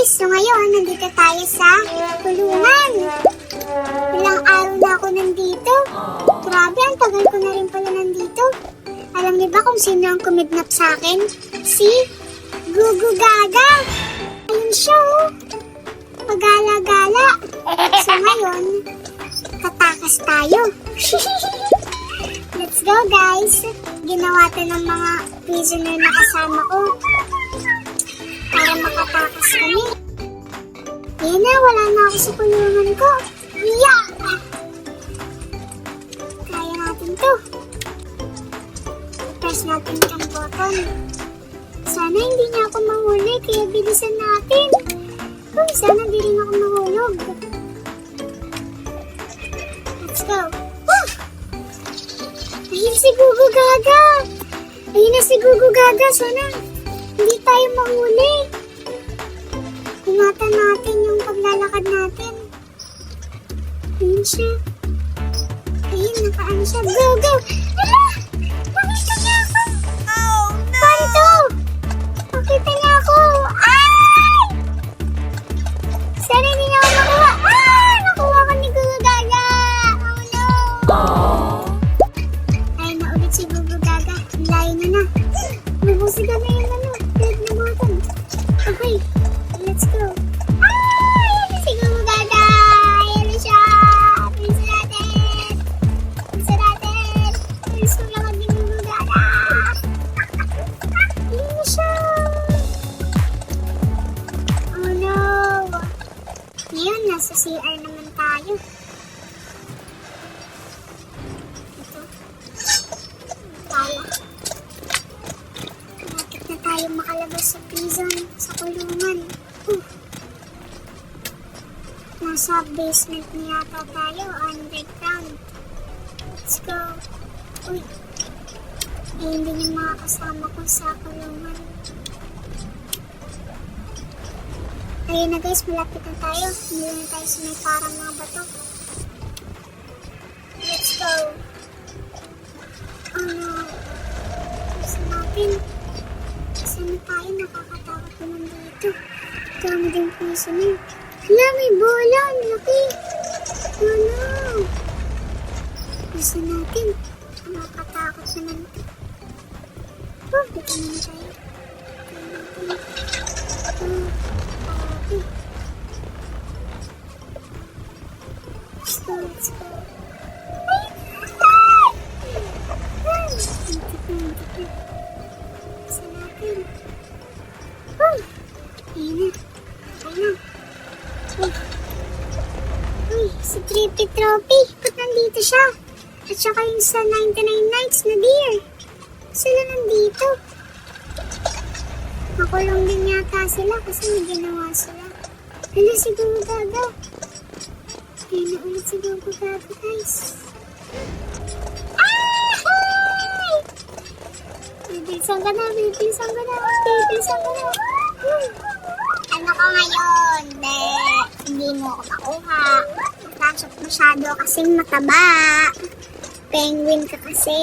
guys, so ngayon nandito tayo sa kulungan. Ilang araw na ako nandito. Grabe, ang tagal ko na rin pala nandito. Alam niyo ba kung sino ang kumidnap sa akin? Si Gugu Gaga. Ayun siya oh. Pagala-gala. So ngayon, tatakas tayo. Let's go guys. Ginawa to ng mga prisoner na kasama ko para makatakas kami. Yan na, wala na ako sa kulungan ko. Yeah! Kaya natin to. Press natin yung button. Sana hindi niya ako mahuli, kaya bilisan natin. Sana di rin ako mahulog. Let's go. Woo! Ayun si Gugu Gaga. Ayun na si Gugu Gaga. Sana hindi tayo mahuli. Ingatan natin yung paglalakad natin. Ayun siya. Ayun, nakaan siya. Go, go! Hala! Nakita niya ako! Oh, no! Panto! Nakita niya ako! Ay! Sana hindi niya ako makuha. Ah! Nakuha ko ni Gugu Gaga! Oh, no! Ay, naulit si Gugu Gaga. Ang layo na na. Nabusigan na yung red na button. Okay, let's go. Ay! Yan si Gugu Gaga! Ayan na siya! Pinsa natin! Pinsa natin! Pinsa lang ni Gugu Gaga! Ayan na siya! Oh no! Ngayon, nasa CR naman tayo. Ito. Tayo. Bakit na tayo makalabas sa prison, sa kulungan? Nasa basement na yata tayo, underground. Let's go. Uy. Ayun din yung mga kasama ko sa kulungan. Ayun na guys, malapit na tayo. Hindi na tayo sa may parang mga bato. Let's go. Gusto natin. Saan na tayo? Nakakatakot naman dito. Dami din puso na. Hala, may bola. Ang laki. Oh no. Gusto natin. Nakakatakot naman ito. Oh, dito naman tayo. Let's go, let's go. Gusto natin. Ayun na. Ayun na. Uy, si Trippy Trophy. Ba't nandito siya? At saka yung sa 99 Nights na deer. Sila nandito. Makulong din yata sila kasi may ginawa sila. Hala si Gugu Gaga. Ayun na ulit si Gugu Gaga guys. Ay! Bibilisan ka na, bibilisan ka na, bibilisan ka na. Ano ka ngayon? Hindi mo ako makuha. Matasok masyado kasing mataba. Penguin ka kasi.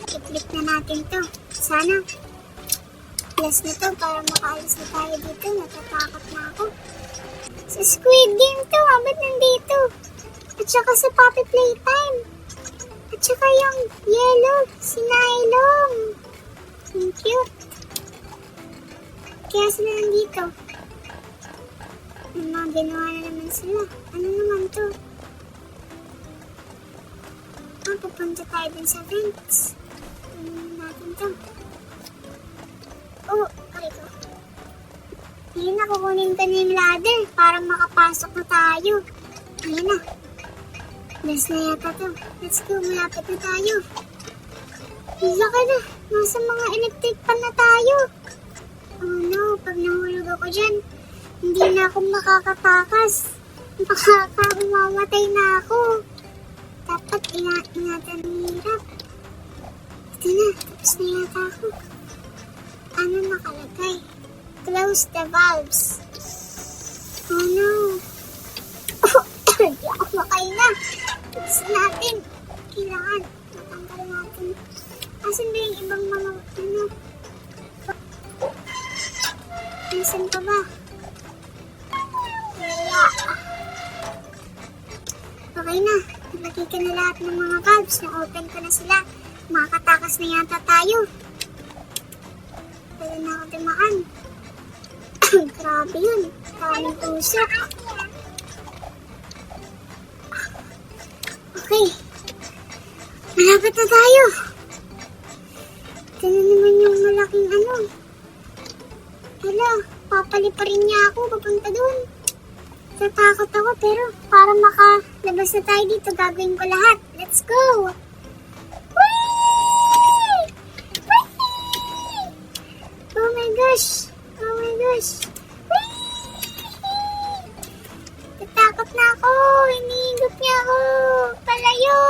I-click na natin to. Sana. Last na to para makaalis na tayo dito. Natatakot na ako. Sa Squid Game to. Ba't nandito? At saka sa Puppy Playtime. At saka yung yellow. Si Nylon. Ang cute. Kaya sila nandito. May mga ginawa na naman sila. Ano naman to? Pupunta tayo din sa vents. Natin to. Oh, okay ko. Ayun na, kukunin ko na yung ladder para makapasok na tayo. Ayun na. Last na yata to. Let's go, malapit na tayo. Laki na. Nasa mga electric pan na tayo. Oh no, pag nahulog ako dyan, hindi na ako makakatakas. Makakamamatay na ako. Dapat ingatan ng hirap. Ito na, tapos na yata ako. Ano nakalagay? Close the valves. Oh no. Hindi ako makaina. Tapos natin. Kailangan matanggal natin. Asan ba yung ibang mga ano? Nasaan pa ba? Wala. Okay na. Nilagay ko na lahat ng mga valves. Na-open ko na sila. Makakatakas na yata tayo. Pwede na ako dumaan. Grabe yun. Kaming tusok. Okay. Malapit na tayo. Ito na naman yung malaking ano. Hala, papaliparin niya ako papunta dun. Tatakot ako pero para makalabas na tayo dito, gagawin ko lahat. Let's go! Whee! Whee! Oh my gosh! Oh my gosh! Whee! Tatakot na ako! Iniigop niya ako! Palayo!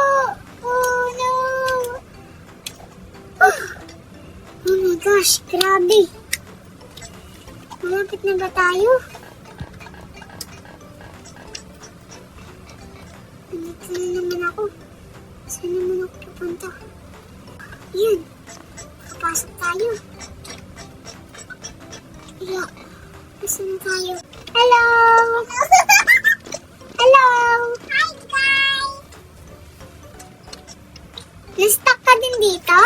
Oh no! Oh my gosh! Grabe! Malapit na ba tayo? Nandito na naman ako. Saan naman ako pupunta? Yan. Kapasok tayo. Yeah. Saan na tayo? Hello! Hello! Hi guys! Na-stuck ka din dito?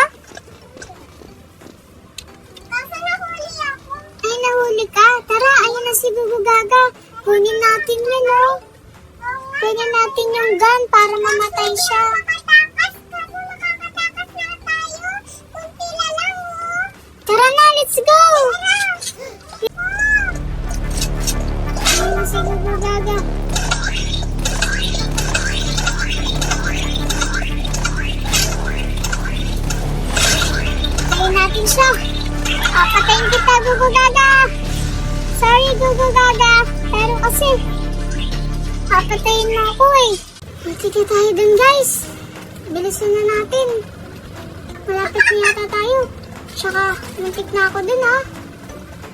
Ay, nahuli ka. Tara, ayun na si Gugu Gaga. Kunin natin yan, oh. Kunin natin yung gun para mamatay siya. Tara na, let's go! Ayun na si Gugu Gaga. Patayin natin siya. Patayin kita, Gugu Gaga. Sorry, Gugu Gaga. Pero kasi, papatayin mo ako eh. Sige tayo dun, guys. Bilisan na natin. Malapit na yata tayo. Tsaka, muntik na ako dun, ha.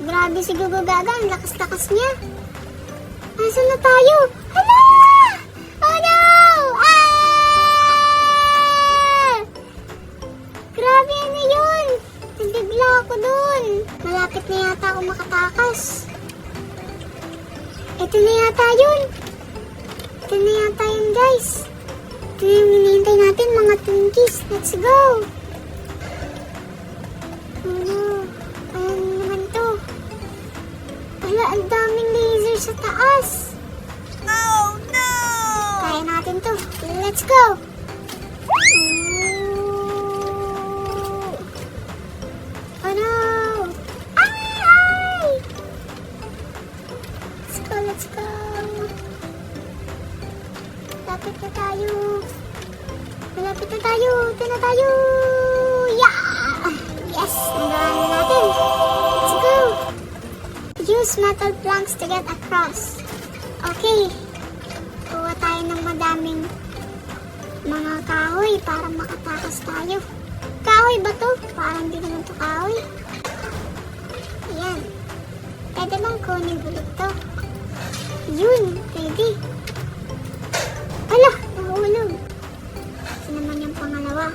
Grabe si Gugu Gaga. Ang lakas-lakas niya. Nasaan na tayo? Hala! Oh no! Ah! Grabe, ano yun? Nabigla ako dun. Malapit na yata ako makatakas. Ito na yata yun. Ito na yata yun, guys. Ito na yung hinihintay natin, mga Twinkies. Let's go. Ano? Ayan naman to. Wala, ang daming laser sa taas. Oh no! Kaya natin to. Let's go. Oh no! Ay! Let's go! Malapit na tayo! Malapit na tayo! Ito na tayo! Yeah! Yes! Nagawa na natin! Let's go! Use metal planks to get across. Okay. Kuha tayo ng madaming mga kahoy para makatakas tayo. Kahoy ba to? Parang di naman to kahoy. Ayan. Pwede bang kunin ulit to? Yun, pwede. Ala, nahulog. Ito naman yung pangalawa.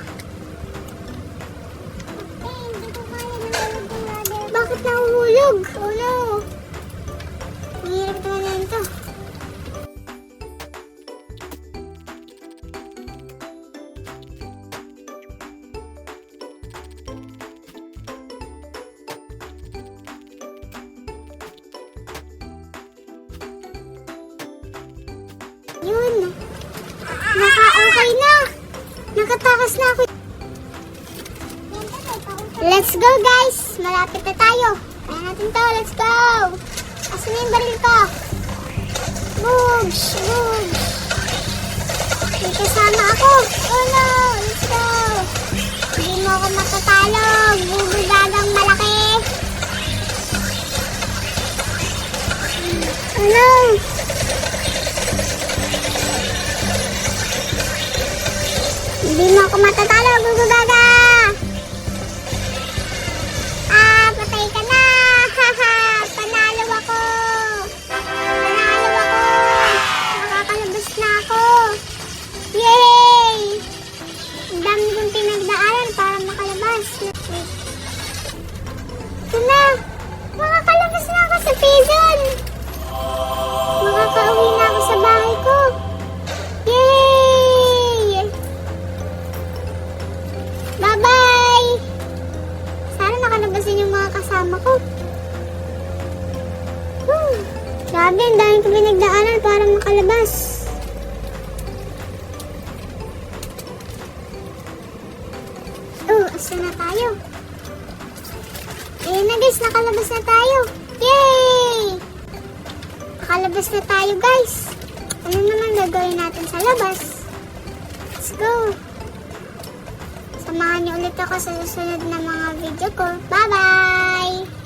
Bakit nahuhulog? Oh no. Mahirap naman yan to. Yun. Okay na. Nakatakas na ako. Let's go, guys. Malapit na tayo. Kaya natin to. Let's go. Asan na yung baril ko? Boogs. Boogs. May kasama ako. Oh no. Let's go. Hindi mo ako matatalo. Gugugagang malaki. Oh no. Hindi mo ako matatalo, Gugu Gaga! Patay ka na! Haha! Panalo ako! Panalo ako! Nakakalabas na ako! Yay! Ang dami kong pinagdaanan para makalabas. Ito na! Makakalabas na ako sa mama ko. Grabe, ang dahil ko pinagdaanan para makalabas. Asa na tayo? Ayun na guys, nakalabas na tayo. Yay! Nakalabas na tayo guys. Ano naman gagawin natin sa labas? Let's go! Samahan niyo ulit ako sa susunod na mga video ko. Bye-bye!